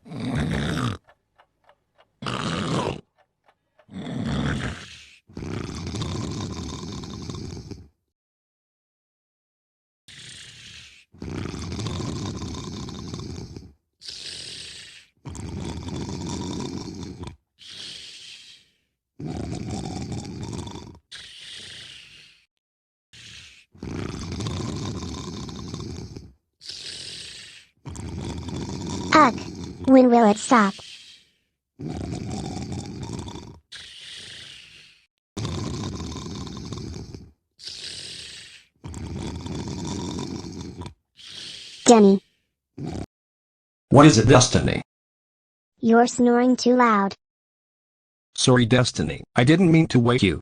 Ugh. When will it stop? Denny, What is it, Destiny? you're snoring too loud. Sorry, Destiny. I didn't mean to wake you.